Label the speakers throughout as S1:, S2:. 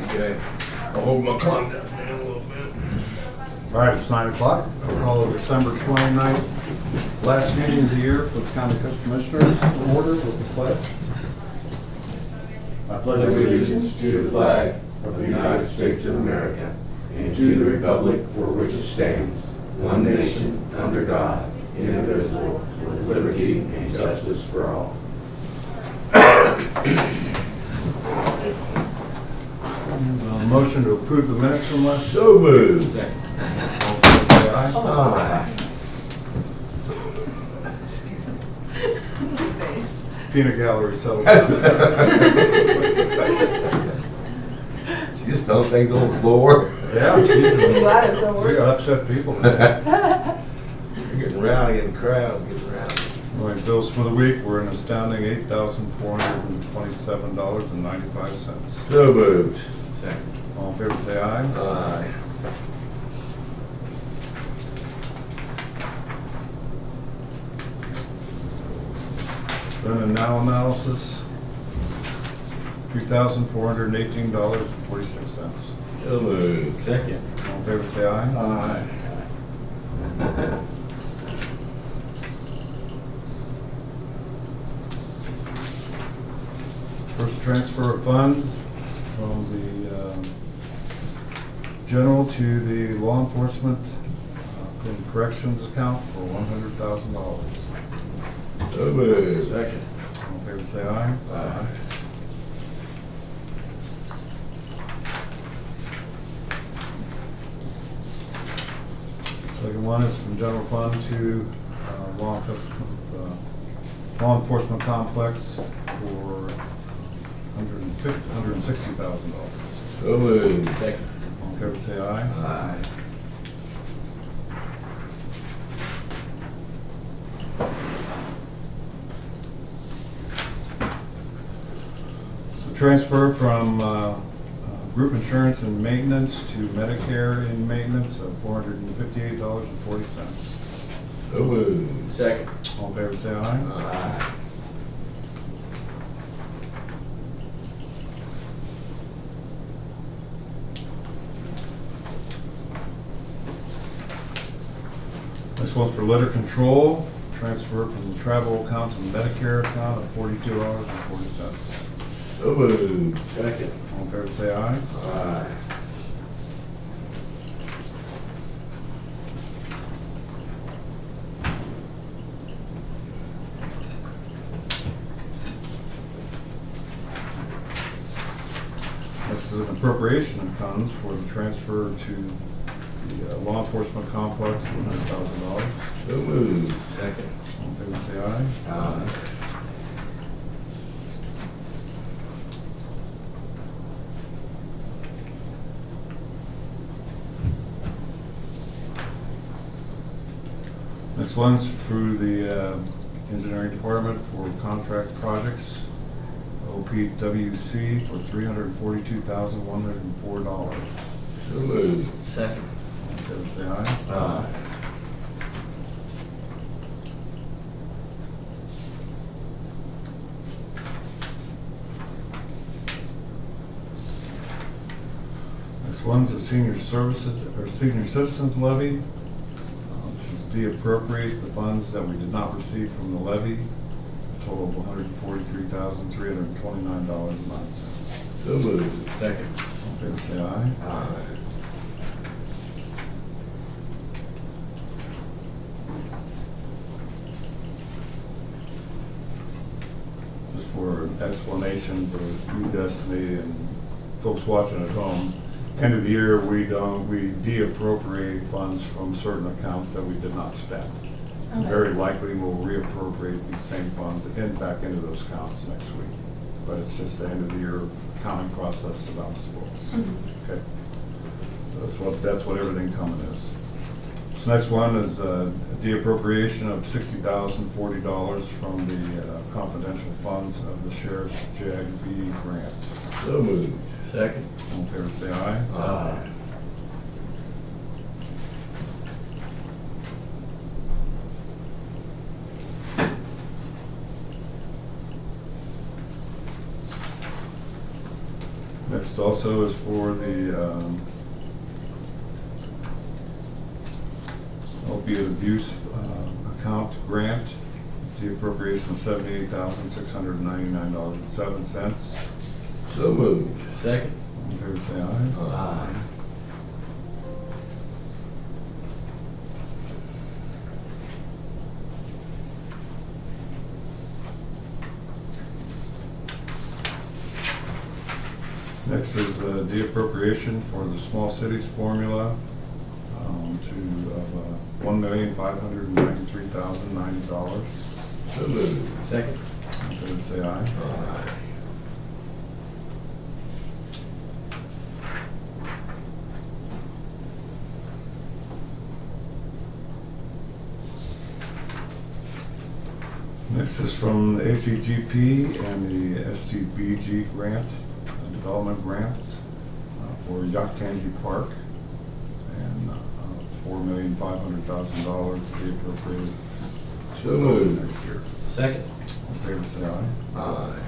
S1: Okay. I'll hold my conduct down a little bit.
S2: All right, it's 9 o'clock. I'll call the December 29th, last meeting of the year for the County Commissioners in order with the pledge. I pledge
S3: Allegiance to the flag of the United States of America and to the republic for which it stands, one nation, under God, indivisible, with liberty and justice for all.
S2: Motion to approve the minutes from last.
S1: So moved.
S2: All in favor, say aye.
S1: Aye.
S2: Peanut gallery settlement.
S1: She just throw things on the floor.
S2: Yeah, Jesus.
S4: Glad it's over.
S2: We got upset people.
S1: You're getting rowdy in the crowds, getting rowdy.
S2: All right, bills for the week were an astounding $8,427.95.
S1: So moved. Second.
S2: All in favor, say aye.
S1: Aye.
S2: Then and now analysis, $3,418.46.
S1: So moved. Second.
S2: All in favor, say aye.
S1: Aye.
S2: First transfer of funds from the general to the law enforcement and corrections account for $100,000.
S1: So moved. Second.
S2: All in favor, say aye.
S1: Aye.
S2: Second one is from general fund to law enforcement complex for $160,000.
S1: So moved. Second.
S2: All in favor, say aye.
S1: Aye.
S2: So transfer from group insurance and maintenance to Medicare in maintenance of $458.40.
S1: So moved. Second.
S2: All in favor, say aye.
S1: Aye.
S2: This one's for litter control, transfer from the travel account to the Medicare account of $42.40.
S1: So moved. Second.
S2: All in favor, say aye.
S1: Aye.
S2: This is an appropriation of funds for the transfer to the law enforcement complex for $100,000.
S1: So moved. Second.
S2: All in favor, say aye.
S1: Aye.
S2: This one's through the engineering department for contract projects, OPWC for $342,104.
S1: So moved. Second.
S2: All in favor, say aye.
S1: Aye.
S2: This one's the senior services or senior citizens levy. This is deappropriate the funds that we did not receive from the levy, a total of $143,329.09.
S1: So moved. Second.
S2: All in favor, say aye.
S1: Aye.
S2: Just for an explanation for you, Destiny, and folks watching at home, end of the year, we deappropriate funds from certain accounts that we did not spend.
S4: Okay.
S2: Very likely we'll reappropriate these same funds again back into those accounts next week. But it's just the end of the year accounting process to balance the books. Okay. So that's what everything coming is. This next one is a deappropriation of $60,040 from the confidential funds of the Sheriff's JAG V grant.
S1: So moved. Second.
S2: All in favor, say aye.
S1: Aye.
S2: Next also is for the opiate abuse account grant, the appropriation of $78,699.07.
S3: So moved.
S1: Second.
S2: All in favor say aye.
S3: Aye.
S2: Next is the appropriation for the small cities formula to $1,593,090.
S3: So moved.
S1: Second.
S2: All in favor say aye.
S3: Aye.
S2: Next is from the ACGP and the SCBG grant, development grants for Yaktangi Park, and $4,500,000 to be appropriated
S3: So moved.
S2: next year.
S1: Second.
S2: All in favor say aye.
S3: Aye.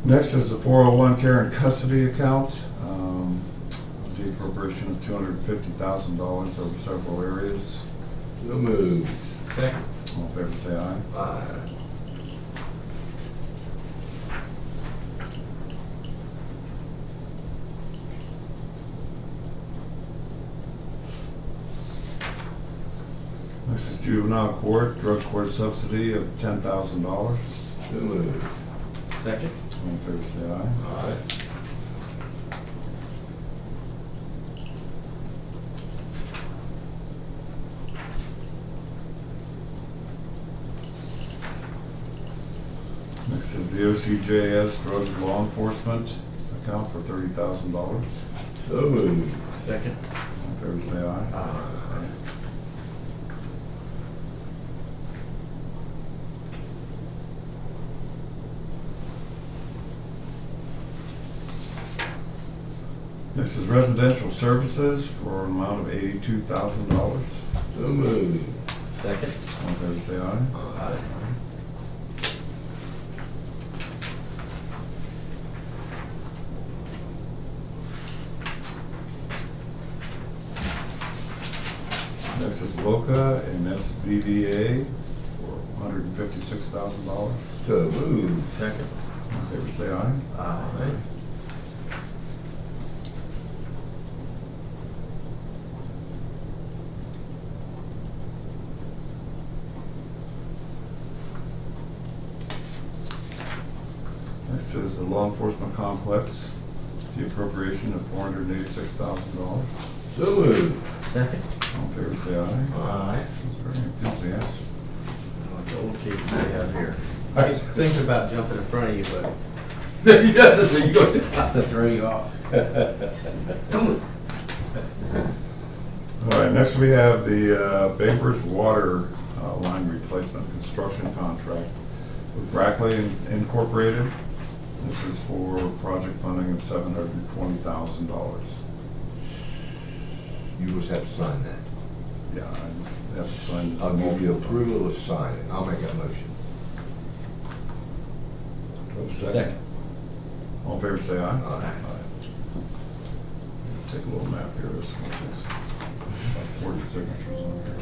S2: Next is the 401 care and custody account, the appropriation of $250,000 over several areas.
S3: So moved.
S1: Second.
S2: All in favor say aye.
S3: Aye.
S2: Next is juvenile court, drug court subsidy of $10,000.
S3: So moved.
S1: Second.
S2: All in favor say aye.
S3: Aye.
S2: Next is the OCJS drug law enforcement account for $30,000.
S3: So moved.
S1: Second.
S2: All in favor say aye.
S3: Aye.
S2: This is residential services for an amount of $82,000.
S3: So moved.
S1: Second.
S2: All in favor say aye.
S3: Aye.
S2: Next is LOCA and SVVA for $156,000.
S3: So moved.
S1: Second.
S2: All in favor say aye.
S3: Aye.
S2: Next is the law enforcement complex, the appropriation of $486,000.
S3: So moved.
S1: Second.
S2: All in favor say aye.
S3: Aye.
S2: Very enthusiastic.
S1: Like the old kids they have here. I was thinking about jumping in front of you, but he doesn't, so you go to. That's to throw you off.
S2: All right, next we have the Bainbridge Water line replacement construction contract with Brackley Incorporated. This is for project funding of $720,000.
S3: You just have to sign that.
S2: Yeah, I have to sign this.
S3: I'll give you approval to sign it. I'll make that motion.
S1: Second.
S2: All in favor say aye.
S3: Aye.
S2: Take a little map here. This one takes about 40 signatures on here.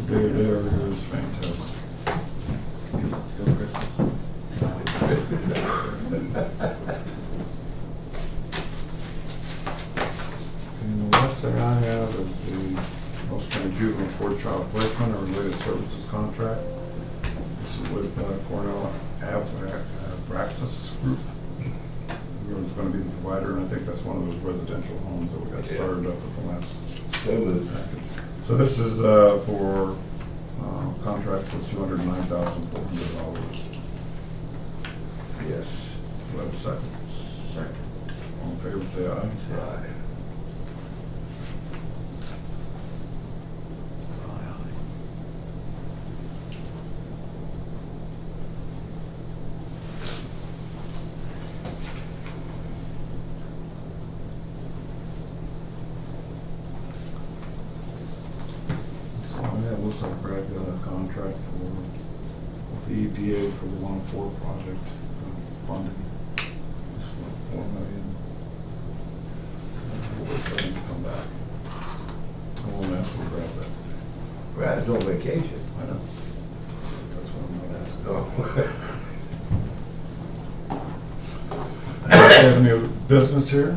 S2: day there is fantastic.
S1: It's still Christmas. It's
S2: And the last thing I have is the Most County Juvenile Court Child Placement or Related Services Contract. This is with Cornell Abraxas Group. Who's going to be the provider, and I think that's one of those residential homes that we got started up at the last.
S3: So moved.
S2: So this is for contract for $209,400.
S3: Yes.
S2: Do I have a second?
S3: Second.
S2: All in favor, say aye.
S3: Aye.
S2: So yeah, looks like Brad got a contract with the EPA for the 104 project funding. This is like $4 million. We're starting to come back. I won't ask for Brad that.
S3: Brad's on vacation.
S2: I know. That's what I'm not asking.
S3: Oh.
S2: Do you have any business here?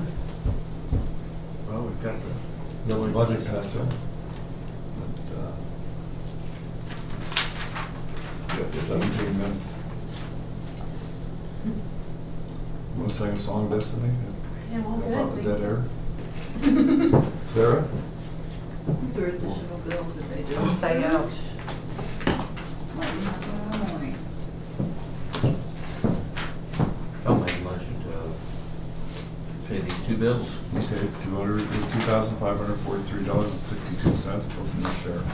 S1: Well, we've got the Miller budget session.
S2: Got 17 minutes. Want to sing a song, Destiny?
S4: Yeah, well, good.
S2: About the
S4: Thank
S2: dead
S4: you.
S2: air? Sarah?
S5: These are additional bills that they just say out. It's like not tomorrow morning.
S1: I'll make a motion to pay these two bills.
S2: Okay, $2,543.62 from the sheriff.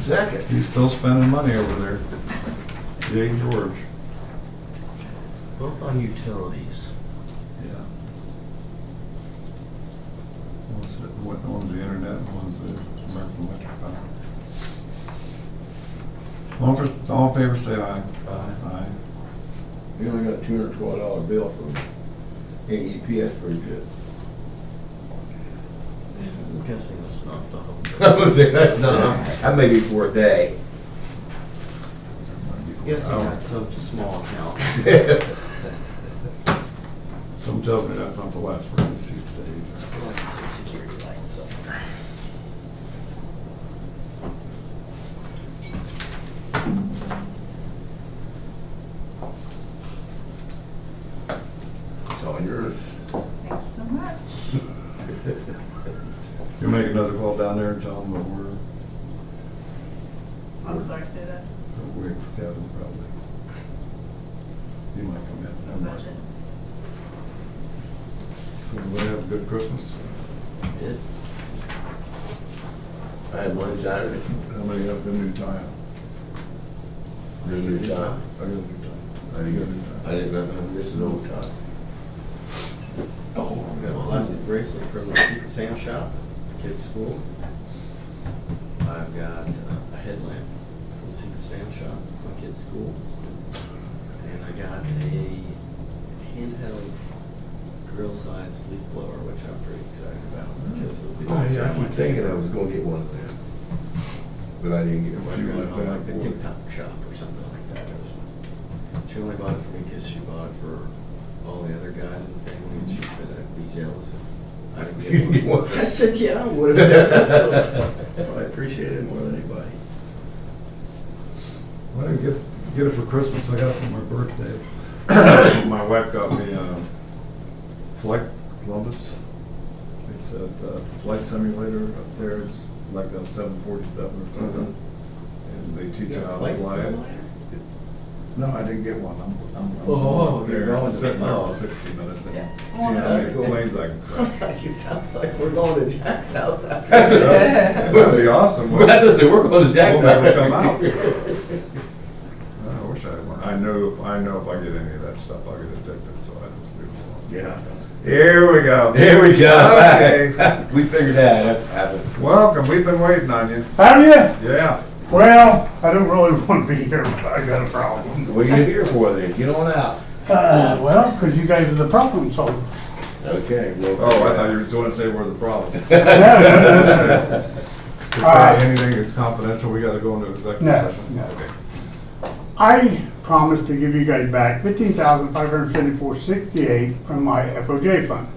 S3: Second.
S2: He's still spending money over there. Yay, George.
S1: Both on utilities.
S2: Yeah. One's the internet and one's the American Electric Power. All in favor, say aye. Aye.
S3: You only got a $212 bill from AEP, that's pretty good.
S1: I'm guessing that's not the whole.
S3: I would say that's not, that may be for a day.
S1: Guessing that's some small account.
S2: Some tells me that's not the last we're gonna see today.
S1: Like some security lights up.
S3: It's all yours.
S5: Thanks so much.
S2: You make another call down there and tell them that
S5: I'm sorry, say that.
S2: we're waiting for Kevin probably. He might come in. Never mind.
S5: Budget.
S2: Everybody have a good Christmas?
S1: Did?
S3: I had one Saturday.
S2: How many have the new tie?
S3: New time.
S2: I got a new tie.
S3: I didn't know, this is old time. Oh,
S1: Got a plastic bracelet from the Secret Santa shop, kids' school. I've got a headlamp from the Secret Santa shop, my kids' school. And I got a handheld drill size leaf blower, which I'm pretty excited about because it'll be.
S3: Oh, yeah, I keep thinking I was gonna get one of them, but I didn't get
S1: I
S3: one.
S1: got it on like the TikTok shop or something like that. She only bought it for me because she bought it for all the other guys in the family, and she's gonna be jealous if I didn't
S3: You didn't
S1: get
S3: get
S1: one.
S3: one?
S1: I said, yeah, I would have. I appreciate it more than anybody.
S2: I didn't get it for Christmas, I got it for my birthday. My wife got me Flight Columbus. It's a flight simulator up there, it's like a 747 or something. And they teach you how to fly it. No, I didn't get one. I'm
S1: Oh,
S2: up
S1: you're
S2: there,
S1: going to-
S2: sitting there
S1: oh.
S2: for 60 minutes and
S1: Yeah.
S2: see
S5: Oh,
S2: how
S1: that's
S2: many
S1: cool.
S2: planes I can crash.
S1: It sounds like we're going to Jack's house after.
S2: That'd be awesome.
S3: Well, that's what I said, we're going to Jackson.
S2: We'll never come out. I wish I had one. I know if I get any of that stuff, I'll get addicted, so I just do it.
S3: Yeah.
S2: Here we go.
S3: There we go.
S2: Okay.
S3: We figured that, that's happened.
S2: Welcome, we've been waiting on you.
S6: Have you?
S2: Yeah.
S6: Well, I don't really want to be here, but I got a problem.
S3: So what are you here for then? Get on out.
S6: Well, because you guys are the problem solver.
S3: Okay, well.
S2: Oh, I thought you were going to say we're the problem.
S6: Yeah,
S2: See, Anything that's confidential, we gotta go into executive
S6: No,
S2: session?
S6: no.
S2: Okay.
S6: I promised to give you guys back $15,574.68 from my FOJ fund,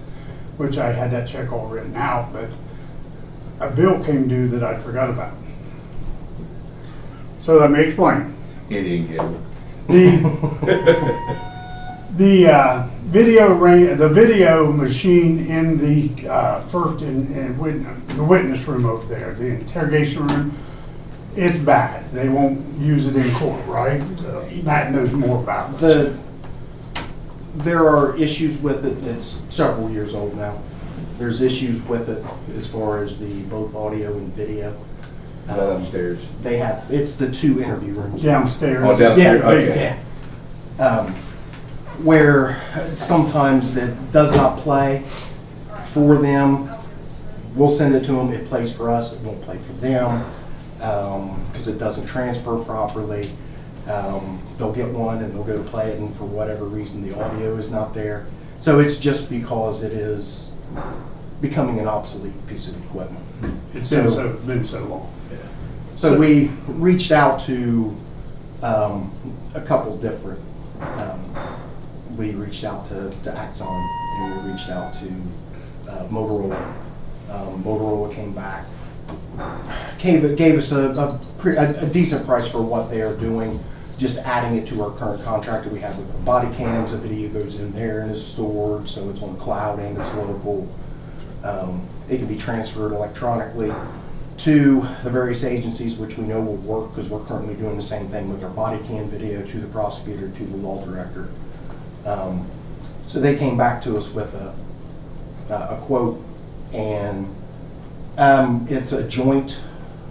S6: which I had that check all written out, but a bill came due that I forgot about. So let me explain.
S3: He didn't get it.
S6: The the video machine in the the witness room over there, the interrogation room, it's bad. They won't use it in court, right? Matt knows more about it.
S7: There are issues with it. It's several years old now. There's issues with it as far as both audio and video.
S3: Is that upstairs?
S7: It's the 2 interview rooms.
S6: Downstairs.
S3: Oh, downstairs,
S7: Yeah,
S3: okay.
S7: Where sometimes it does not play for them. We'll send it to them, it plays for us, it won't play for them, because it doesn't transfer properly. They'll get one and they'll go to play it, and for whatever reason the audio is not there. So it's just because it is becoming an obsolete piece of equipment.
S6: It's
S7: So-
S6: been so long.
S7: So we reached out to a couple different, we reached out to Axon, and we reached out to Motorola. Motorola came back, gave us a decent price for what they are doing, just adding it to our current contract that we have with our body cams. The video goes in there and is stored, so it's on cloud and it's local. It can be transferred electronically to the various agencies, which we know will work because we're currently doing the same thing with our body cam video to the prosecutor, to the law director. So they came back to us with a quote, and it's a joint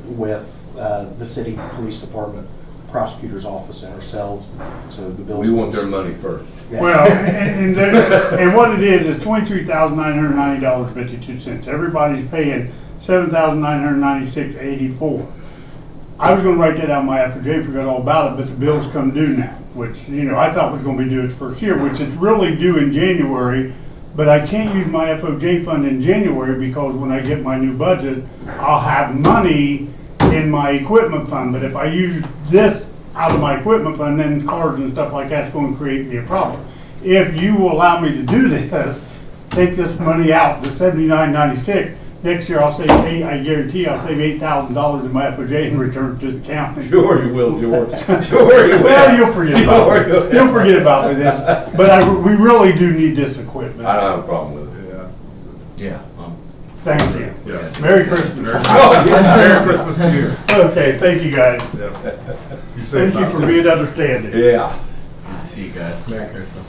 S7: with the city police department, prosecutor's office, and ourselves. So the bills.
S3: We want their money first.
S7: Yeah.
S6: Well, and what it is $23,990.52. Everybody's paying $7,996.84. I was gonna write that out in my FOJ, forgot all about it, but the bills come due now, which, I thought was gonna be due its first year, which is really due in January, but I can't use my FOJ fund in January because when I get my new budget, I'll have money in my equipment fund, but if I use this out of my equipment fund, then cars and stuff like that's going to create me a problem. If you will allow me to do this, take this money out, the $79.96, next year I'll save I guarantee I'll save $8,000 in my FOJ and return it to the county.
S3: Sure you will, George. Sure you will.
S6: Well, you'll forget about
S3: Sure
S6: it.
S3: you will.
S6: You'll forget about it. But we really do need this equipment.
S3: I don't have a problem with it.
S2: Yeah.
S1: Yeah.
S6: Thank you.
S2: Yeah.
S6: Merry Christmas.
S2: Merry Christmas to you.
S6: Okay, thank you guys.
S2: Yep.
S6: Thank you for being understanding.
S3: Yeah.
S1: Good to see you guys. Merry Christmas.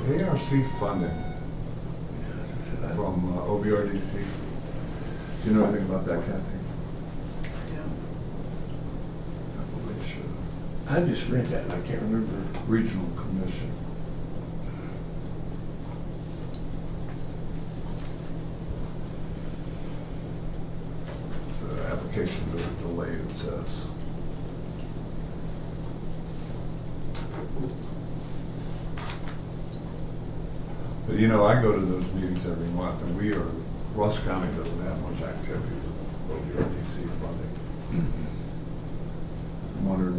S2: ARC funding from OBRDC. Do you know anything about that, Kathy? I believe should.
S3: I just read that and I can't remember.
S2: Regional Commission. It's an application delay, it says. But I go to those meetings every month, and Ross County doesn't have much activity with OBRDC funding. I'm wondering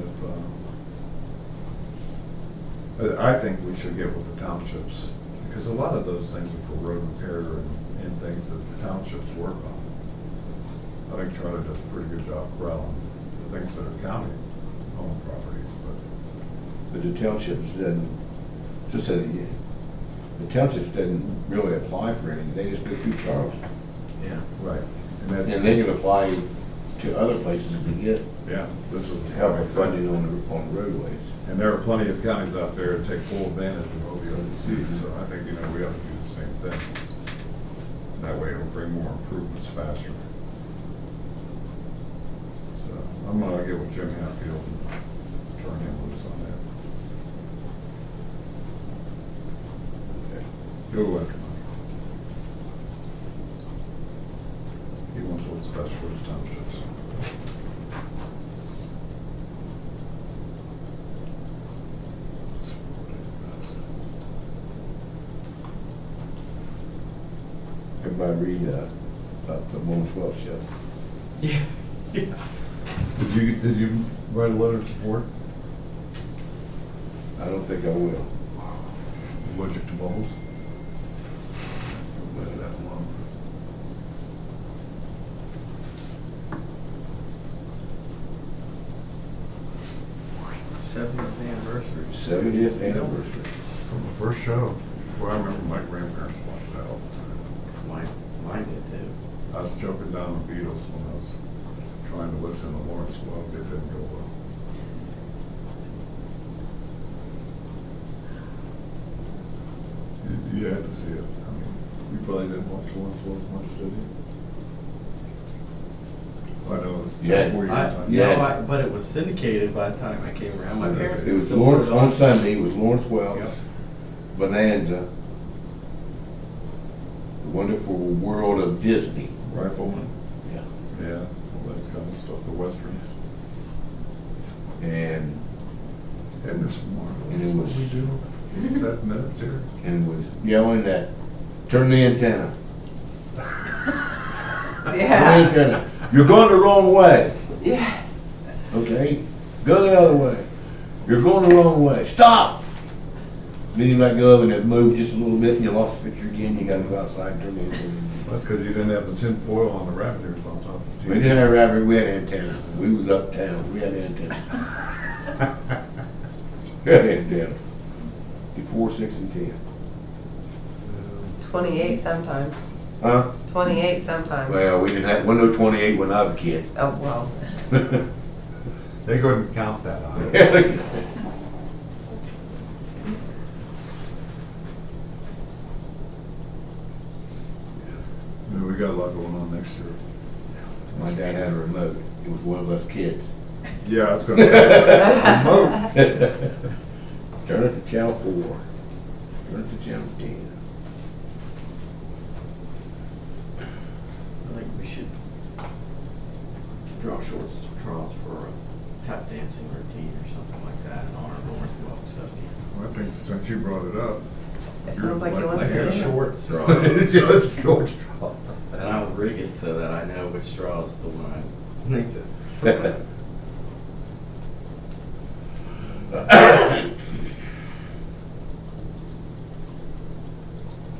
S2: if, I think we should get with the townships, because a lot of those things are for road repair and things that the townships work on. I think Charlie does a pretty good job corralling the things that are county-owned properties,
S3: But the townships doesn't, just so that the townships doesn't really apply for anything. They just go through Charles.
S1: Yeah.
S2: Right.
S3: And they can apply to other places to get
S2: Yeah, this is
S3: help with funding on roadways.
S2: And there are plenty of counties out there that take full advantage of OBRDC, so I think, we ought to do the same thing. That way it'll bring more improvements faster. So I'm gonna get with Jim Hatfield and turn him loose on that. Okay. Go after Mike. He wants what's best for his townships.
S3: by Reed about the Lawrence Welch show.
S1: Yeah.
S2: Did you write a letter of support?
S3: I don't think I will.
S2: Allergic to bubbles? Leave that alone.
S1: Seventieth anniversary.
S3: 70th anniversary.
S2: From the first show. Well, I remember my grandparents watched that all the time.
S1: Mine did too.
S2: I was jumping down the Beatles when I was trying to listen to Lawrence Welk. It didn't go well. You had to see it. I mean, you probably didn't watch Lawrence Welk much, did you? I know it was
S3: Yeah.
S2: before your time.
S3: Yeah.
S1: But it was syndicated by the time I came around. My parents
S3: It was
S1: still
S3: Lawrence,
S1: put it
S3: on Sunday, it was Lawrence Welch,
S1: Yep.
S3: Bonanza, The Wonderful World of Disney.
S2: Rifleman.
S3: Yeah.
S2: Yeah, all that kind of stuff, the westerns.
S3: And
S2: And this marvelous.
S3: And it was-
S2: What we do that minutes here.
S3: and was yelling that, turn the antenna. Turn the
S5: Yeah,
S3: antenna. You're going the wrong way.
S5: yeah.
S3: Okay? Go the other way. You're going the wrong way. Stop! Then you let go and it moved just a little bit and you lost the picture again. You gotta go outside and turn the antenna.
S2: That's because you didn't have the tin foil on the rabbit ears on top of the TV.
S3: We didn't have rabbit, we had antenna. We was uptown, we had antenna. We had antenna. Get 4, 6, and 10.
S5: 28 sometimes.
S3: Huh?
S5: 28 sometimes.
S3: Well, we didn't have, window 28 when I was a kid.
S5: Oh, well.
S2: They couldn't count that on. Yeah, we got a lot going on next year.
S3: My dad had a remote. It was one of us kids.
S2: Yeah, I was gonna say, remote.
S3: Turn it to channel 4. Turn it to channel 10.
S1: I think we should draw short straws for a tap dancing routine or something like that in honor of Lawrence Welk 70th.
S2: I think since you brought it up.
S5: It
S2: you're
S5: sounds like he
S2: like-
S5: wants
S1: I
S5: to
S1: said
S5: do it.
S1: short straw.
S3: Just short straw.
S1: And I'll rig it so that I know which straw is the one I think that.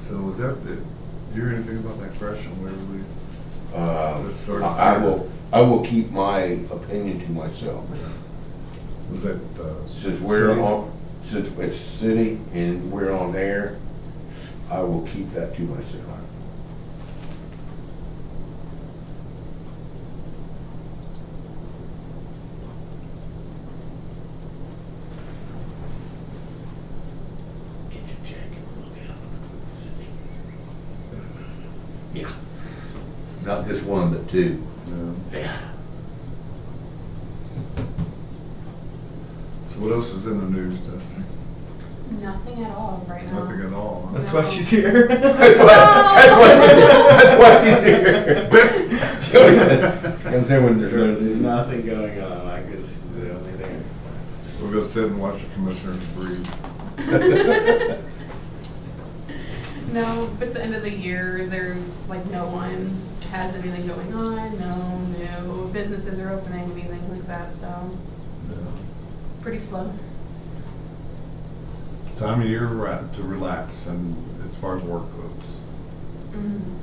S2: So was that, did you hear anything about that crash on Waverly?
S3: I will keep my opinion to myself.
S2: Was that,
S3: Since we're
S2: city?
S3: on, since it's city and we're on air, I will keep that to myself. Get your jacket, look out. Yeah. Not just one, but two.
S2: Yeah.
S3: Yeah.
S2: So what else is in the news, Destiny?
S4: Nothing at all right now.
S2: Nothing at all, huh?
S1: That's why she's here.
S3: That's why she's here. She only comes in when there's no
S1: There's
S3: news.
S1: nothing going on. I guess is the only thing.
S2: We'll go sit and watch the commissioners breathe.
S4: No, but at the end of the year, there's like no one has anything going on. No businesses are opening, anything like that. So pretty slow.
S2: Time of year to relax and as far as work goes.
S4: Mm-hmm.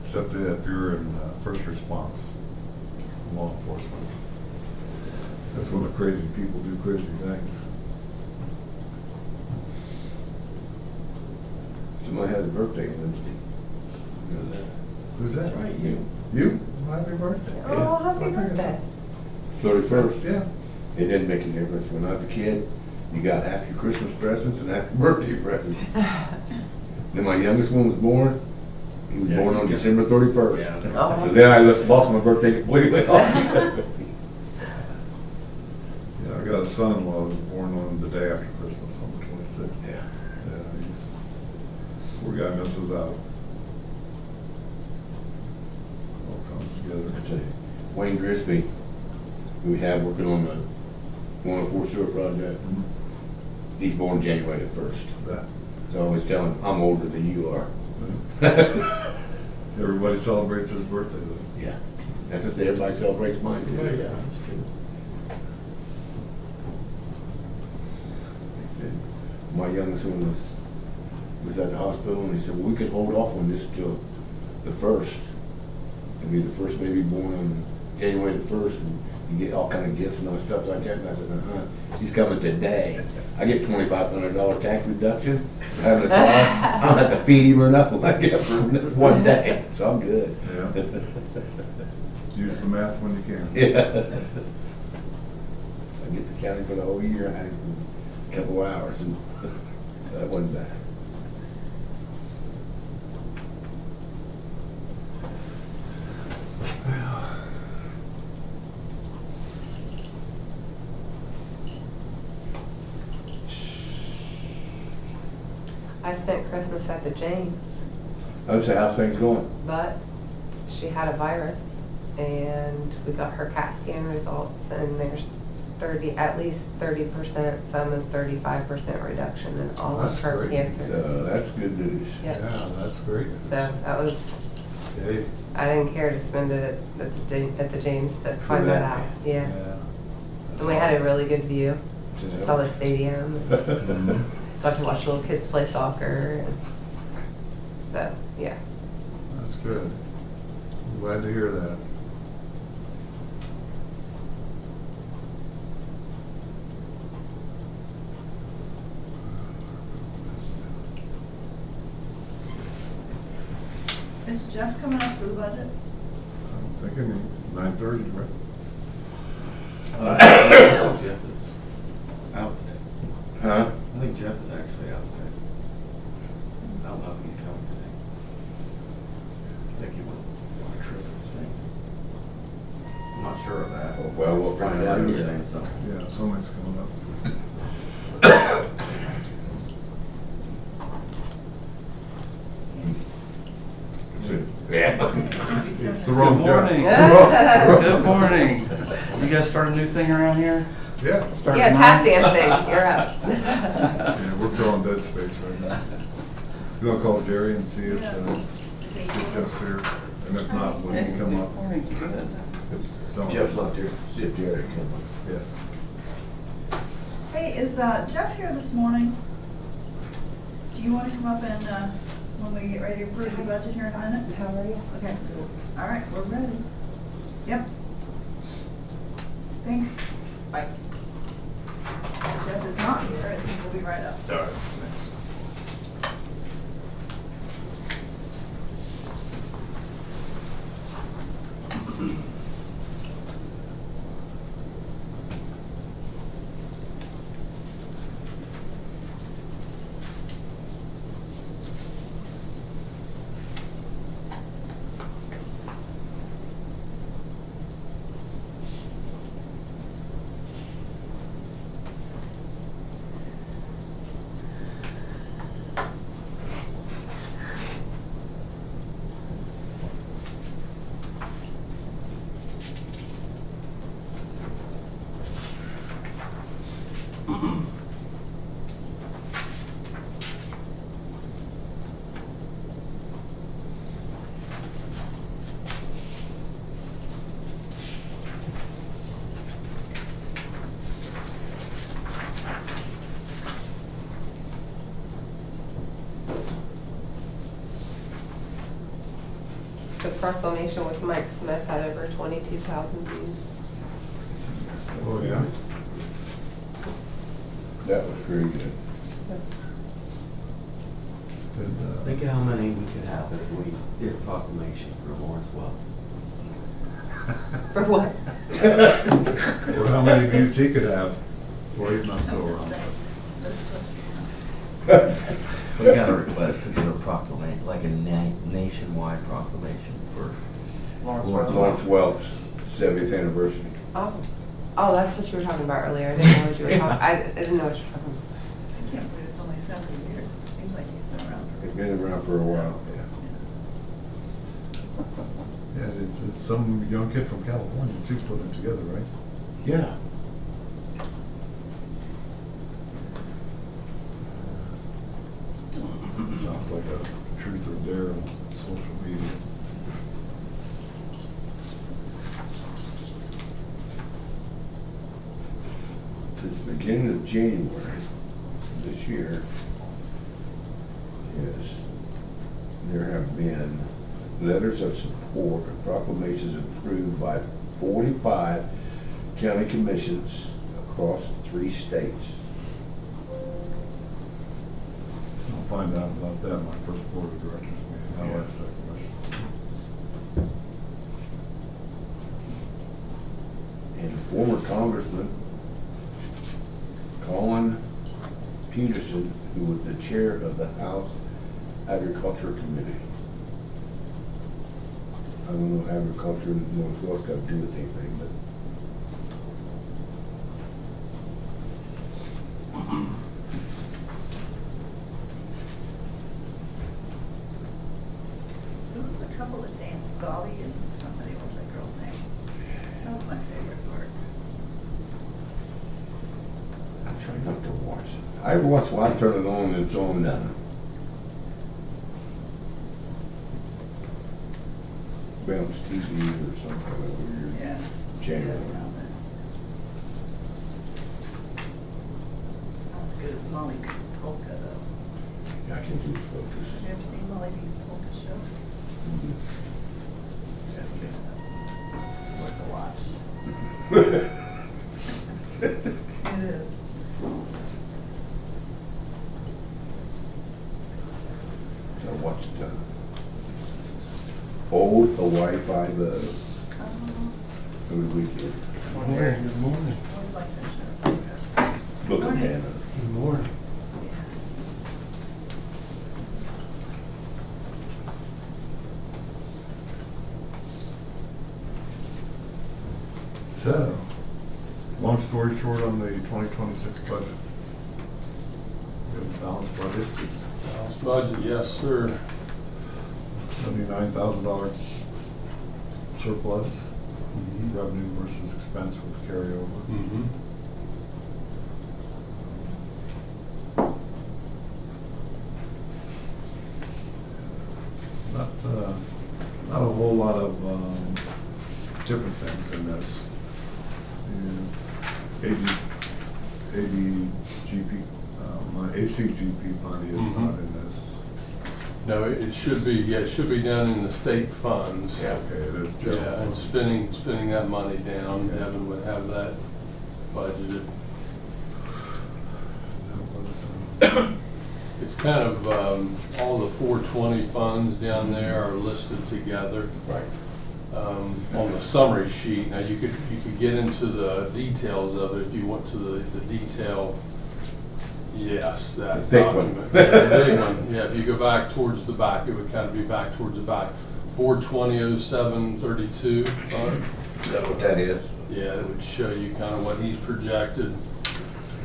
S2: Except if you're in first response, law enforcement. That's when the crazy people do crazy things.
S3: Somebody has a birthday Wednesday. You know that?
S2: Who's that?
S1: That's right, you.
S2: You? Happy birthday.
S5: Oh, happy
S2: I think it's-
S5: birthday.
S3: 31st.
S2: Yeah.
S3: It didn't make a difference. When I was a kid, you got half your Christmas presents and half your birthday presents. Then my youngest one was born. He was
S1: Yeah,
S3: born
S1: you
S3: on
S1: get-
S3: December 31st.
S1: Yeah.
S5: Oh.
S3: So then I lost my birthday completely off.
S2: Yeah, I got a son-in-law who was born on the day after Christmas, on the 26th.
S3: Yeah.
S2: Yeah, he's, poor guy misses out. All comes
S3: That's
S2: together.
S3: it. Wayne Grisby, who we have working on the 104 sewer project,
S2: Mhm.
S3: he's born January the 1st.
S2: That,
S3: So I always tell him, I'm older than you are.
S2: Everybody celebrates his birthday though.
S3: Yeah. That's just everybody celebrates mine too.
S1: Yeah,
S3: so.
S1: that's good.
S3: My youngest one was at the hospital, and he said, well, we could hold off on this till the 1st. It'll be the first baby born on January the 1st, and you get all kind of gifts and all stuff like that. And I said, he's coming today. I get $2,500 tax reduction for having a child. I don't have to feed him or nothing like that for 1 day, so I'm good.
S2: Yeah. Use the math when you can.
S3: Yeah. So I get the county for the whole year, and I had a couple hours, and so that wasn't bad.
S8: I spent Christmas at the James,
S3: I would say, how's things going?
S8: but she had a virus and we got her CAT scan results and there's at least 30%, some is 35% reduction in all of
S2: That's
S8: her
S2: great.
S8: cancer.
S3: That's good news.
S8: Yep.
S2: Yeah, that's great.
S8: So that was,
S2: Hey,
S8: I didn't care to spend it at the James to find that out. Yeah. And we had a really good view. Saw the stadium. Got to watch little kids play soccer. And so, yeah.
S2: That's good. I'm glad to hear that.
S5: Is Jeff coming up for the budget?
S2: I'm thinking 9:30, right?
S1: Jeff is out today.
S3: Huh?
S1: I think Jeff is actually out today. I don't know if he's coming today. I think he went on a trip with his family. I'm not sure of that.
S3: Well, we'll find out
S1: What
S3: here.
S1: you're saying, so.
S2: Yeah, something's coming up.
S3: Yeah.
S2: It's the wrong
S9: morning.
S2: job.
S9: Good morning. You guys start a new thing around here?
S2: Yeah.
S9: Start
S8: Yeah,
S9: tonight?
S8: tap dancing, you're up.
S2: Yeah, we're filling dead space right now. You wanna call Jerry and see if Jeff's here? And if not, when he come up.
S9: Good morning. Good.
S2: someone-
S3: Jeff's not there. See if Jerry can.
S2: Yeah.
S5: Hey, is Jeff here this morning? Do you want to come up and, when we get ready to approve the budget here in a minute?
S8: How are you?
S5: Okay, all right, we're ready. Yep. Thanks. Bye. Jeff is not here, I think we'll be right up.
S2: All right.
S8: The proclamation with Mike Smith had over 22,000 views.
S2: Oh, yeah.
S3: That was pretty good.
S1: Think of how many we could have if we did a proclamation for Lawrence Welk.
S8: For what?
S2: Or how many views he could have. Boy, he's not still around.
S1: We got a request to do a proclamation, like a nationwide proclamation for
S3: Lawrence Welk's 70th anniversary.
S8: Oh. Oh, that's what you were talking about earlier. I didn't know what you were talking, I didn't know what you were talking about.
S5: I can't believe it's only 70 years. It seems like he's been around for.
S3: He's been around for a while, yeah.
S2: Yeah, it's some young kid from California too put it together, right?
S3: Yeah.
S2: Dare on social media.
S3: Since the beginning of January this year, yes, there have been letters of support and proclamations approved by 45 county commissions across 3 states.
S2: I'll find out about that in my first board of directors meeting. I'll ask that question.
S3: And former Congressman Colin Peterson, who was the chair of the House Agriculture Committee. I don't know agriculture in the Northwest got to do with anything, but
S5: Who was the couple that danced? Dolly and somebody, what was that girl's name? That was my favorite part.
S3: I'm trying not to watch it. Every once in a while I turn it on and it's on Bounce TV or something like weird
S5: Yeah.
S3: channel.
S5: Yeah, it's not as good as Molly B's polka though.
S3: I can do focus.
S5: Have you ever seen Molly B's polka show? It's worth a watch. It is.
S3: So I watched Old Hawaii Five-O every weekend.
S9: Good morning.
S5: Always like that show.
S3: Book of
S5: Morning.
S3: Hannah.
S9: Good morning.
S2: So, long story short on the 2026 budget. We have a balanced budget,
S10: Balanced budget, yes, sir.
S2: $79,000 surplus, revenue versus expense with carryover.
S10: Mm-hmm.
S2: Not a whole lot of different things in this. The ADGP, my ACGP money is not in this.
S10: No, it should be, yeah, it should be done in the state funds.
S3: Yeah.
S2: Okay, it is general.
S10: Yeah, and spending that money down, Devin would have that budgeted. It's kind of, all the 420 funds down there are listed together.
S3: Right.
S10: On the summary sheet. Now, you could get into the details of it if you went to the detail. Yes, that
S3: The thick one.
S10: document. The big one. Yeah, if you go back towards the back, it would kind of be back towards the back. 4200732 fund.
S3: Is that what that is?
S10: Yeah, it would show you kind of what he's projected to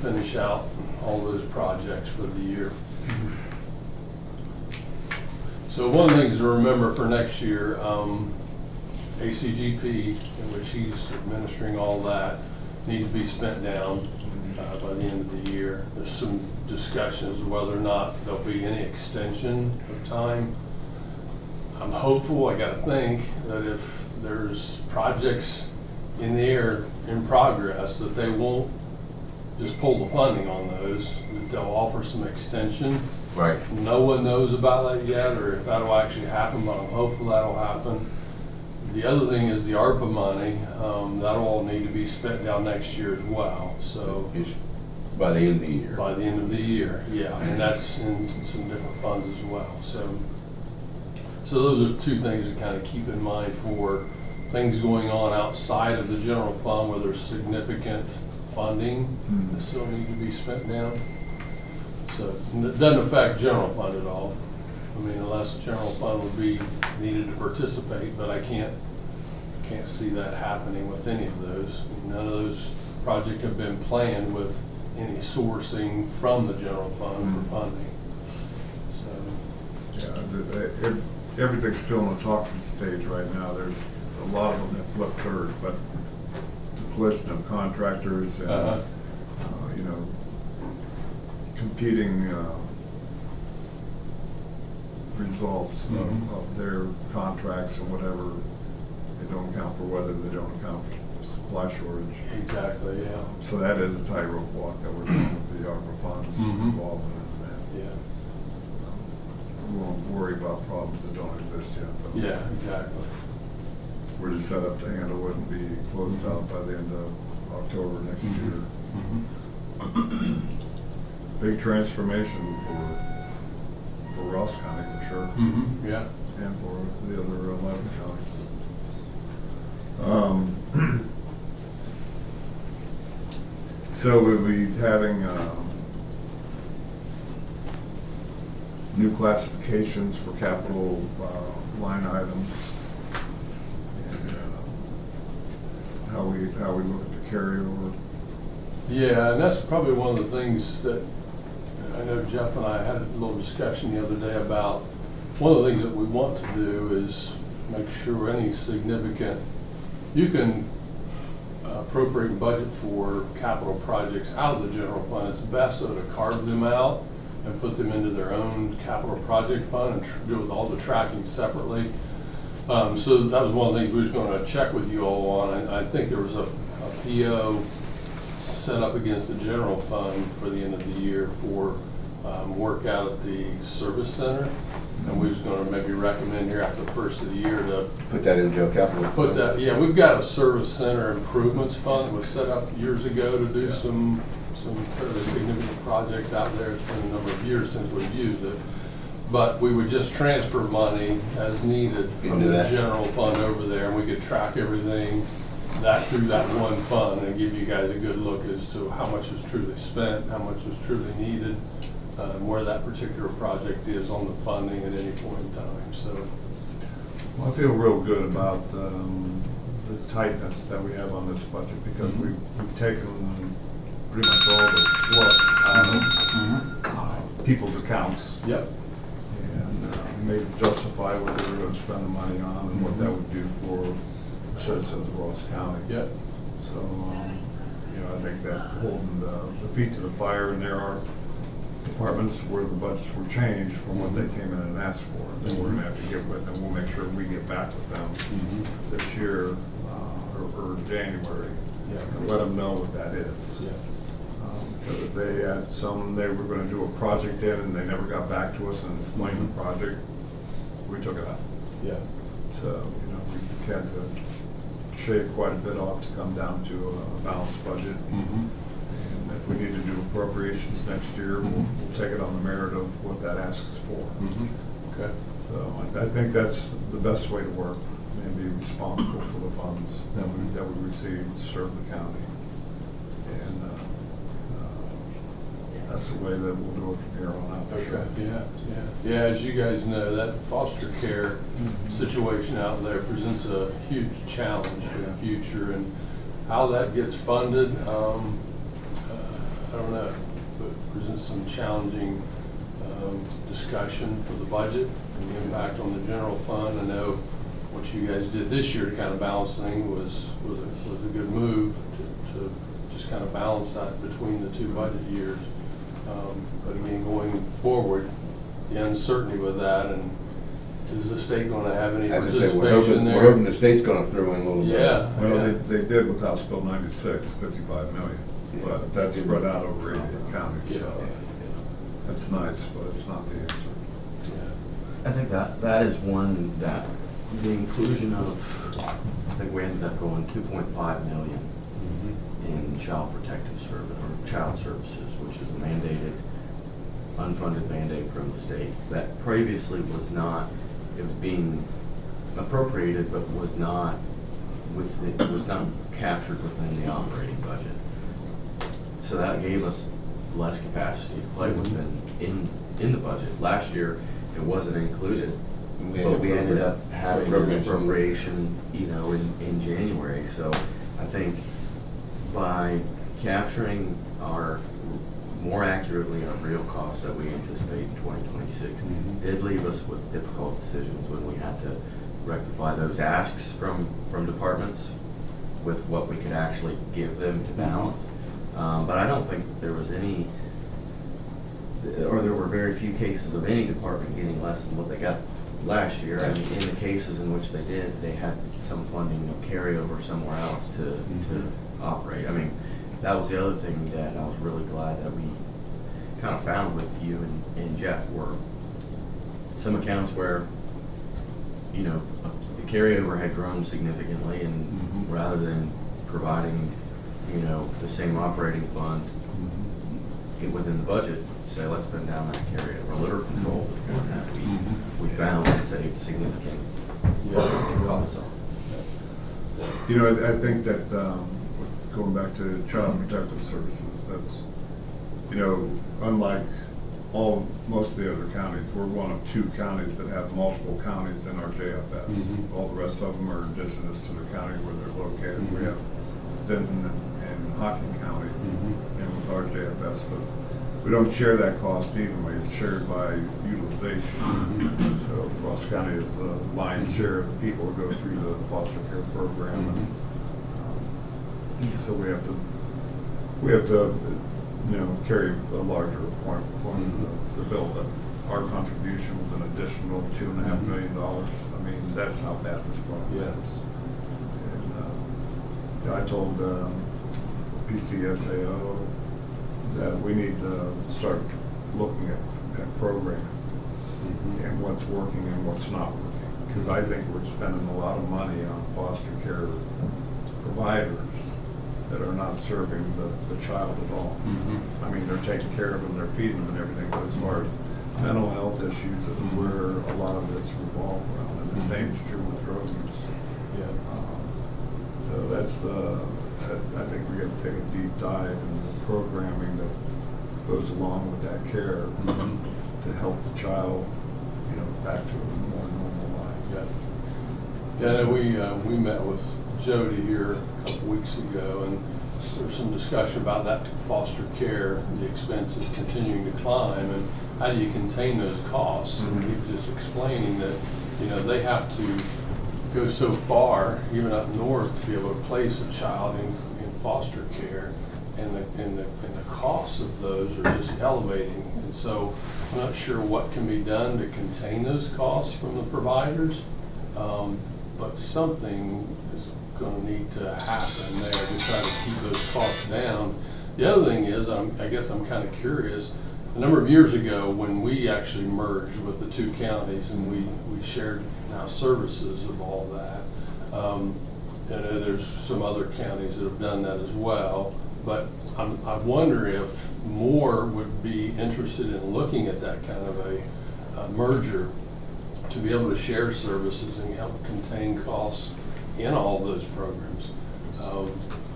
S10: finish out all those projects for the year. So one of the things to remember for next year, ACGP, in which he's administering all that, needs to be spent down by the end of the year. There's some discussions whether or not there'll be any extension of time. I'm hopeful, I gotta think, that if there's projects in the air in progress, that they won't just pull the funding on those, that they'll offer some extension.
S3: Right.
S10: No one knows about that yet, or if that'll actually happen, but I'm hopeful that'll happen. The other thing is the ARPA money, that'll all need to be spent down next year as well, so.
S3: It's by the end of the year.
S10: By the end of the year, yeah, and that's in some different funds as well, so. So those are two things to kind of keep in mind for things going on outside of the general fund where there's significant funding that still need to be spent down. So it doesn't affect general fund at all. I mean, unless general fund would be needed to participate, but I can't see that happening with any of those. None of those projects have been planned with any sourcing from the general fund for funding. So,
S2: Yeah, everything's still in the talking stage right now. There's a lot of them that flip third, but the collision of contractors and, you know, competing results of their contracts or whatever. They don't account for weather, they don't account for supply shortage.
S10: Exactly, yeah.
S2: So that is a tightrope walk that we're doing with the ARPA funds involved in that.
S10: Yeah.
S2: We won't worry about problems that don't exist yet, though.
S10: Yeah, exactly.
S2: We're just set up to handle it and be closed out by the end of October next year. Big transformation for Ross County for sure.
S10: Yeah.
S2: And for the other 11 counties. So we'll be having new classifications for capital line items, and how we look at the carryover.
S10: Yeah, and that's probably one of the things that I know Jeff and I had a little discussion the other day about. One of the things that we want to do is make sure any significant, you can appropriate budget for capital projects out of the general fund. It's best though to carve them out and put them into their own capital project fund and deal with all the tracking separately. So that was one of the things we was going to check with you all on. I think there was a PO set up against the general fund for the end of the year for work out at the service center. And we was going to maybe recommend here after the first of the year to
S3: Put that into a capital.
S10: put that, yeah, we've got a service center improvements fund that was set up years ago to do some fairly significant projects out there. It's been a number of years since we've used it. But we would just transfer money as needed from
S3: Into
S10: the
S3: that.
S10: general fund over there, and we could track everything that through that one fund and give you guys a good look as to how much is truly spent, how much is truly needed, where that particular project is on the funding at any point in time. So,
S2: Well, I feel real good about the tightness that we have on this budget because we've taken pretty much all the fluff out of people's accounts
S10: yep.
S2: and made it justify what they were going to spend the money on and what that would do for citizens of Ross County.
S10: Yep.
S2: So, I think that holding the feet to the fire, and there are departments where the budgets were changed from what they came in and asked for. And then we're going to have to get with them. We'll make sure we get back with them this year or January and let them know what that is.
S10: Yeah.
S2: Because if they had they were going to do a project in and they never got back to us and explained the project, we took it out.
S10: Yeah.
S2: So, we had to shave quite a bit off to come down to a balanced budget. And if we need to do appropriations next year, we'll take it on the merit of what that asks for.
S10: Okay.
S2: So I think that's the best way to work and be responsible for the funds that we receive to serve the county. And that's the way that we'll do it from here on out.
S10: Okay, yeah, as you guys know, that foster care situation out there presents a huge challenge for the future, and how that gets funded, I don't know, but presents some challenging discussion for the budget and the impact on the general fund. I know what you guys did this year to kind of balance things was a good move to just kind of balance that between the two budget years. But again, going forward, the uncertainty with that, and is the state going to have any
S3: As I say,
S10: participation
S3: we're
S10: there?
S3: hoping the state's going to throw in a little bit.
S10: Yeah.
S2: Well, they did with House Bill 96, 55 million, but that's spread out over 8 counties.
S10: Yeah.
S2: So that's nice, but it's not the answer.
S1: I think that is one that the inclusion of, I think we ended up going 2.5 million in child protective service or child services, which is a mandated, unfunded mandate from the state that previously was not. It was being appropriated, but was not captured within the operating budget. So that gave us less capacity to play with in the budget. Last year, it wasn't included, but we ended up having an appropriation, in January. So I think by capturing more accurately our real costs that we anticipate in 2026, did leave us with difficult decisions when we had to rectify those asks from departments with what we could actually give them to balance. But I don't think there was any or there were very few cases of any department getting less than what they got last year. I mean, in the cases in which they did, they had some funding carryover somewhere else to operate. I mean, that was the other thing that I was really glad that we kind of found with you and Jeff, were some accounts where, you know, the carryover had grown significantly, and rather than providing, you know, the same operating fund within the budget, say, let's spend down that carryover. Litter control was one that we found that saved significant costs.
S2: You know, I think that, going back to Child Protective Services, that's, you know, unlike most of the other counties, we're one of 2 counties that have multiple counties in our JFS. All the rest of them are indigenous to the county where they're located. We have Denton and Hocking County and with our JFS, but we don't share that cost evenly. It's shared by utilization. So Ross County is the lion's share of the people who go through the foster care program. And, so we have to, you know, carry a larger point of the bill. But our contribution was an additional $2.5 million. I mean, that's how bad this problem is. And I told PCSAO that we need to start looking at programming and what's working and what's not working. Because I think we're spending a lot of money on foster care providers that are not serving the child at all. I mean, they're taking care of them, they're feeding them and everything, but as far as mental health issues is where a lot of this revolves around. And the same is true with drug use. So that's, I think we got to take a deep dive in the programming that goes along with that care to help the child, you know, back to a more normal life.
S10: Yeah, we met with Jody here a couple weeks ago, and there was some discussion about that foster care, the expenses continuing to climb, and how do you contain those costs? And he was just explaining that, you know, they have to go so far, even up north, to be able to place a child in foster care, and the costs of those are just elevating. And so I'm not sure what can be done to contain those costs from the providers, but something is going to need to happen there to try to keep those costs down. The other thing is, I guess I'm kind of curious, a number of years ago when we actually merged with the 2 counties and we shared now services of all that, and there's some other counties that have done that as well, but I wonder if more would be interested in looking at that kind of a merger to be able to share services and help contain costs in all those programs.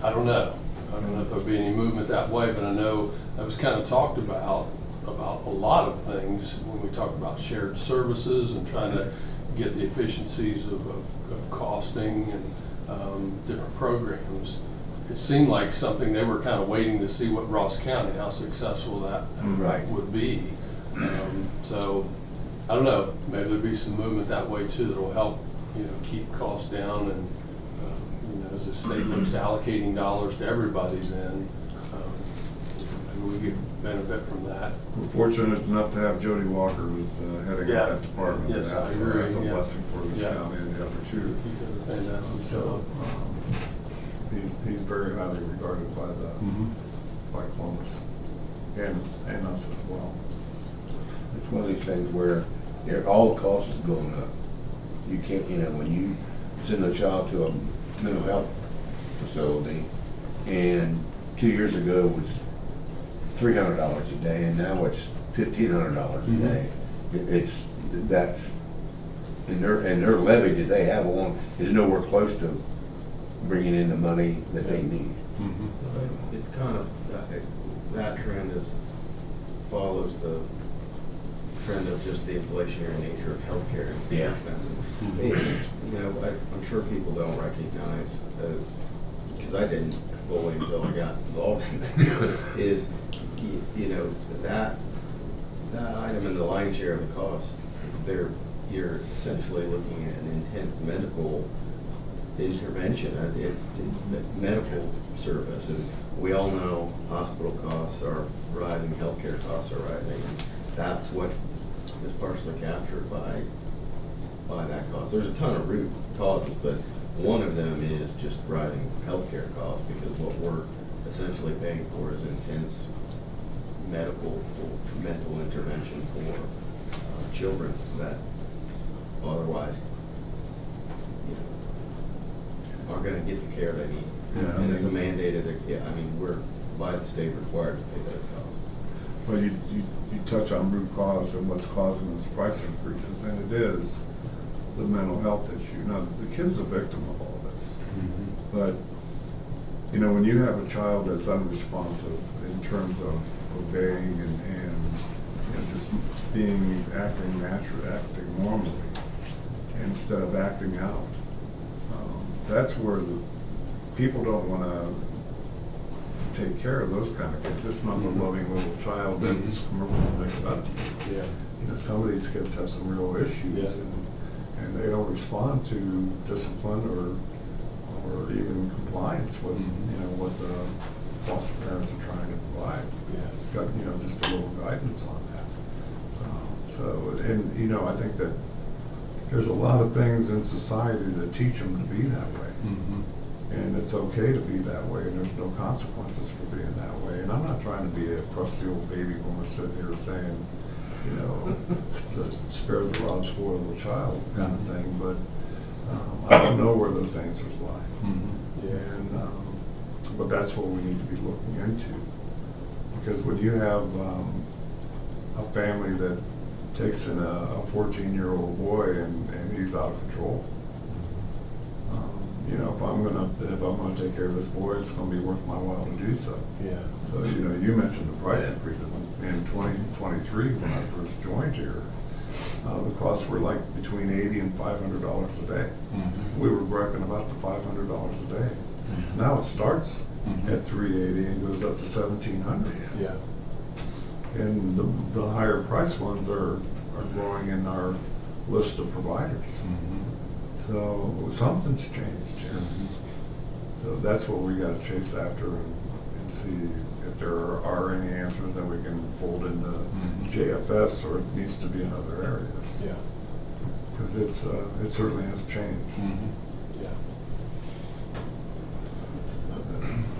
S10: I don't know if there'll be any movement that way, but I know that was kind of talked about a lot of things when we talk about shared services and trying to get the efficiencies of costing and different programs. It seemed like something they were kind of waiting to see what Ross County, how successful that would be. So I don't know, maybe there'll be some movement that way too that will help, you know, keep costs down, and you know, as the state looks to allocating dollars to everybody, then maybe we could benefit from that.
S2: We're fortunate enough to have Jody Walker, who's heading up that department.
S10: Yes, I agree.
S2: That's a blessing for this county and the other 2.
S10: He does a fantastic job.
S2: He's very highly regarded by by Columbus and us as well.
S3: It's one of these things where all the costs is going up. You can't, you know, when you send a child to a mental health facility, and 2 years ago it was $300 a day, and now it's $1,500 a day. It's that's and their levy that they have on is nowhere close to bringing in the money that they need.
S1: It's kind of that trend follows the trend of just the inflationary nature of healthcare and expenses. It's, you know, I'm sure people don't recognize, because I didn't fully until I got involved in this, is, you know, that item in the lion's share of the cost, you're essentially looking at an intense medical intervention, medical service. And we all know hospital costs are rising, healthcare costs are rising. And that's what is partially captured by that cost. There's a ton of root causes, but one of them is just rising healthcare costs, because what we're essentially paying for is intense mental intervention for children that otherwise, aren't going to get the care they need.
S2: Yeah,
S1: And it's a mandated, we're by the state required to pay those costs.
S2: Well, you touch on root cause and what's causing this price increases, and it is the mental health issue. Now, the kid's a victim of all this. But, when you have a child that's unresponsive in terms of obeying and just acting naturally, acting normally, instead of acting out, that's where the people don't want to take care of those kind of kids. This is not a loving little child that this commercial makes up.
S10: Yeah.
S2: Some of these kids have some real issues, and they don't respond to discipline or even compliance with what the foster parents are trying to provide.
S10: Yeah.
S2: It's got just a little guidance on that. I think that there's a lot of things in society that teach them to be that way. And it's okay to be that way, and there's no consequences for being that way. And I'm not trying to be a crusty old baby boomer sitting here saying, spare the rod, spoil the child kind of thing, but I don't know where those answers lie. And but that's what we need to be looking into, because when you have a family that takes in a 14-year-old boy and he's out of control, if I'm gonna take care of this boy, it's gonna be worth my while to do so.
S10: Yeah.
S2: So you mentioned the price increase in 2023 when I first joined here. The costs were like between $80 and $500 a day. We were bragging about the $500 a day. Now it starts at $380 and goes up to $1,700.
S10: Yeah.
S2: And the higher price ones are growing in our list of providers. So something's changed here. So that's what we got to chase after and see if there are any answers that we can fold into JFS, or it needs to be in other areas.
S10: Yeah.
S2: Because it certainly has changed.
S10: Yeah.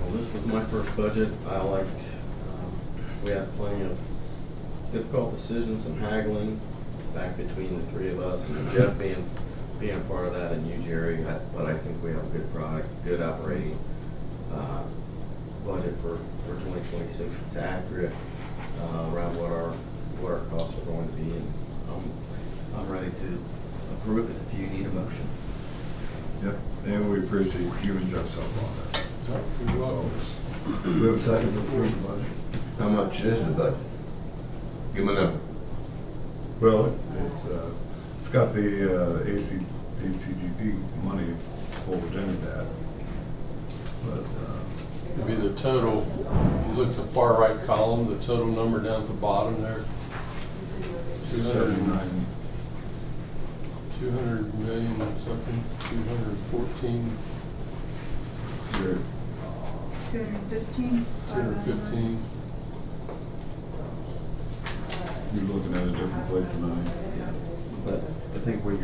S1: Well, this was my first budget. I liked, we had plenty of difficult decisions, some haggling back between the three of us, and Jeff being a part of that, and you, Jerry. But I think we have a good product, good operating budget for 2026. It's accurate around what our costs are going to be, and I'm ready to approve it if you need a motion.
S2: Yep, and we appreciate you and Jeff's help on that.
S10: You're welcome.
S2: We have a second to approve the budget.
S3: How much is the budget? Give me a number.
S2: Well, it's got the ACGP money folded into that, but
S10: It'd be the total, if you look at the far right column, the total number down at the bottom there.
S2: 79.
S10: 200 million something, 214,
S2: Here.
S5: 215.
S10: 215.
S2: You're looking at a different place than I am.
S1: Yeah, but I think when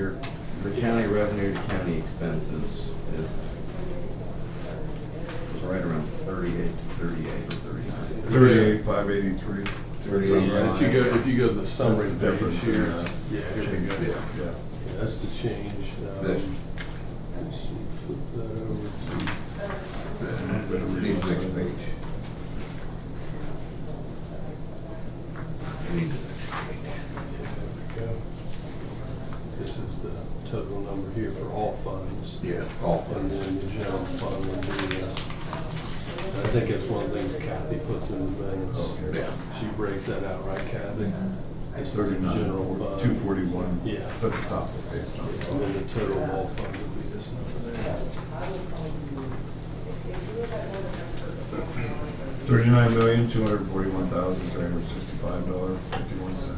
S1: the county revenue to county expenses is right around 38 or 39.
S2: 38,583.
S10: Yeah, if you go to the summary
S2: That's the
S10: page
S2: difference in
S10: here,
S2: that.
S10: yeah, here we go.
S2: Yeah.
S10: Yeah, that's the change.
S3: This.
S10: Let's see, flip that over to.
S3: These next page. I need the next page.
S10: There we go. This is the total number here for all funds.
S3: Yeah, all
S10: And
S3: funds.
S10: then the general fund would be, I think it's one of the things Kathy puts in the minutes.
S3: Okay. Yeah.
S10: She breaks that out, right, Kathy? It's the
S2: 39,
S10: general fund.
S2: 241.
S10: Yeah.
S2: It's at the top of the page.
S10: And then the total of all funds would be this number there.
S2: 39,241,365.51.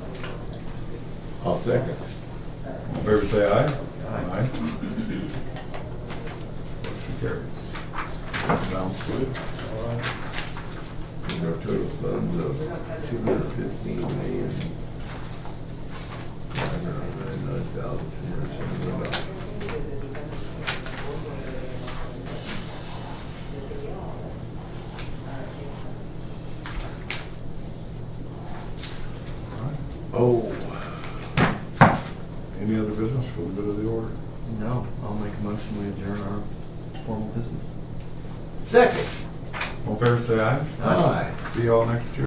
S3: I'll second.
S2: All in favor, say aye. Aye. carries. Sounds good. All right.
S3: And our total funds of $215,999,271. Oh.
S2: Any other business for the good of the order?
S1: No, I'll make a motion, we adjourn our formal business.
S3: Second.
S2: All in favor, say aye.
S3: Aye.
S2: See you all next year.